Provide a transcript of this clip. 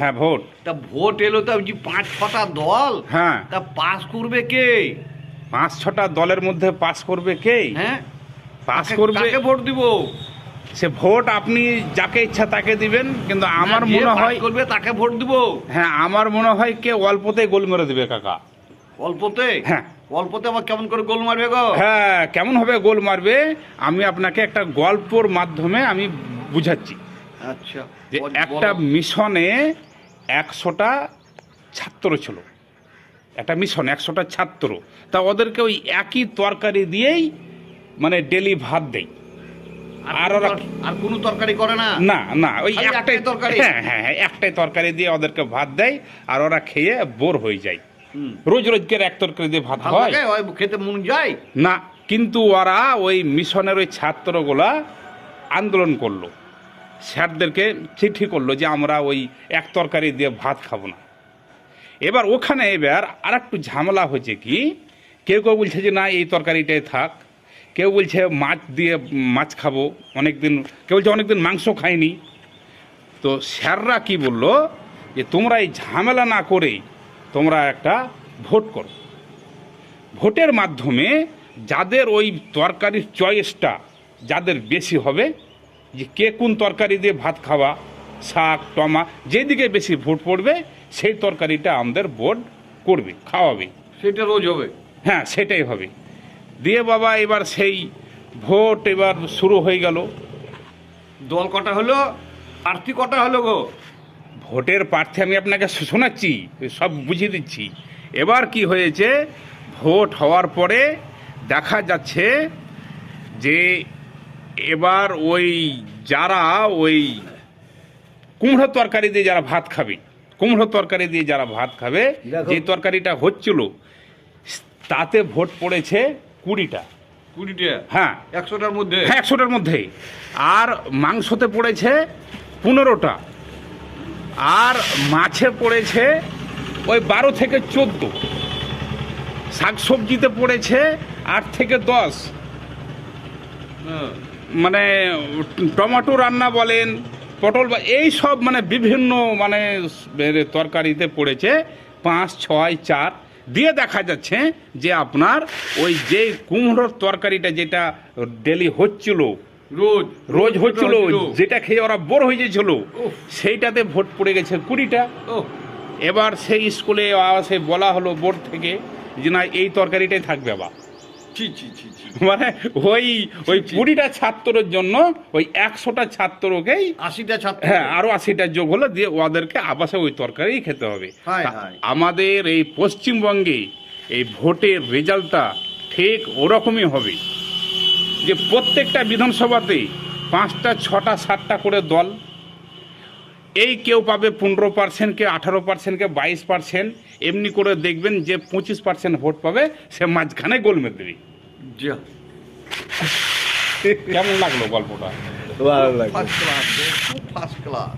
হ্যাঁ ভোট। তা ভোট এলো, তা যে 5-6টা দল, হ্যাঁ তা পাস করবে কে? 5-6টা দলের মধ্যে পাস করবে কে? হ্যাঁ, পাস করবে, কাকে ভোট দিব? সে ভোট আপনি যাকে ইচ্ছা তাকে দিবেন, কিন্তু আমার না, যে মনে পাস হয় করবে তাকে ভোট দিব। হ্যাঁ আমার মনে হয় কে অল্পতে গোল মেরে দিবে কাকা। অল্পতে? হ্যাঁ অল্পতে আবার কেমন করে গোল মারবে গো? হ্যাঁ কেমন হবে গোল মারবে, আমি আপনাকে একটা গল্পর মাধ্যমে আমি বুঝাচ্ছি। আচ্ছা, যে একটা মিশনে 100টা ছাত্র ছিল, একটা মিশন 100টা ছাত্র, তা ওদেরকে ওই একই তরকারি দিয়েই মানে ডেলি ভাত দেয়। আর ওরা আর কোনো তরকারি করে না? না না, ওই খালি একটাই তরকারি? হ্যাঁ হ্যাঁ হ্যাঁ, একটাই তরকারি দিয়ে ওদেরকে ভাত দেয়, আর ওরা খেয়ে বোর হয়ে যায়। হুম। রোজ রোজকের এক তরকারি দিয়ে ভাত ভালো হয় লাগে? ওই খেতে মন যায় না, কিন্তু ওরা ওই মিশনের ওই ছাত্রগুলা আন্দোলন করলো, স্যারদেরকে চিঠি করলো যে আমরা ওই এক তরকারি দিয়ে ভাত খাবো না। এবার ওখানে এবার আর একটু ঝামেলা হয়েছে কি, কেউ কেউ বলছে যে না এই তরকারিটাই থাক, কেউ বলছে মাছ দিয়ে মাছ খাবো অনেকদিন, কেউ বলছে অনেকদিন মাংস খায়নি। তো স্যাররা কি বললো যে তোমরা এই ঝামেলা না করে তোমরা একটা ভোট করো, ভোটের মাধ্যমে যাদের ওই তরকারির চয়েসটা যাদের বেশি হবে, যে কে কোন তরকারি দিয়ে ভাত খাওয়া, শাক টমা যেদিকে বেশি ভোট পড়বে সেই তরকারিটা আমাদের বোর্ড করবে, খাওয়াবে। সেটা রোজ হবে? হ্যাঁ সেটাই হবে। দিয়ে বাবা এবার সেই ভোট এবার শুরু হয়ে গেল। দল কটা হলো, প্রার্থী কটা হলো গো? ভোটের প্রার্থী আমি আপনাকে শোনাচ্ছি, সব বুঝিয়ে দিচ্ছি। এবার কি হয়েছে, ভোট হওয়ার পরে দেখা যাচ্ছে যে এবার ওই যারা ওই কুমড়ো তরকারি দিয়ে যারা ভাত খাবে, কুমড়ো তরকারি দিয়ে যারা ভাত খাবে, যে তরকারিটা হচ্ছিল তাতে ভোট পড়েছে 20টা। 20টা? হ্যাঁ 100টার মধ্যে? হ্যাঁ 100টার মধ্যে। আর মাংসতে পড়েছে 15টা, আর মাছে পড়েছে ওই 12 থেকে 14, শাকসবজিতে পড়েছে 8 থেকে 10, হ্যাঁ। মানে টমেটো রান্না বলেন, পটল বা এই সব মানে বিভিন্ন মানে তরকারিতে পড়েছে 5, 6, 4 দিয়ে দেখা যাচ্ছে যে আপনার ওই যে কুমড়োর তরকারিটা যেটা ডেলি হচ্ছিল, রোজ রোজ হচ্ছিল, যেটা খেয়ে ওরা বোর হয়ে যাচ্ছিল, উফ। সেইটাতে ভোট পড়ে গেছে 20টা। ও, এবার সেই স্কুলে সে বলা হলো বোর্ড থেকে যে না এই তরকারিটাই থাকবে। আবার ছি ছি ছি ছি। মানে ওই 20টা ছাত্রের জন্য ওই 100টা ছাত্রকেই 80টা ছাত্র? হ্যাঁ আরো 80টা যোগ হলো, দিয়ে ওদেরকে আবাসে ওই তরকারি খেতে হবে। হায় তা হায়। আমাদের এই পশ্চিমবঙ্গে এই ভোটের রেজাল্টটা ঠিক ওরকমই হবে, যে প্রত্যেকটা বিধানসভাতে 5টা 6টা 7টা করে দল, এই কেউ পাবে 15%, কে 18%, কে 22%, এমনি করে দেখবেন যে 25% ভোট পাবে, সে মাঝখানে গোল মেরে দেবে। যা, কেমন লাগলো গল্পটা? ভালো লাগে। First class, first class.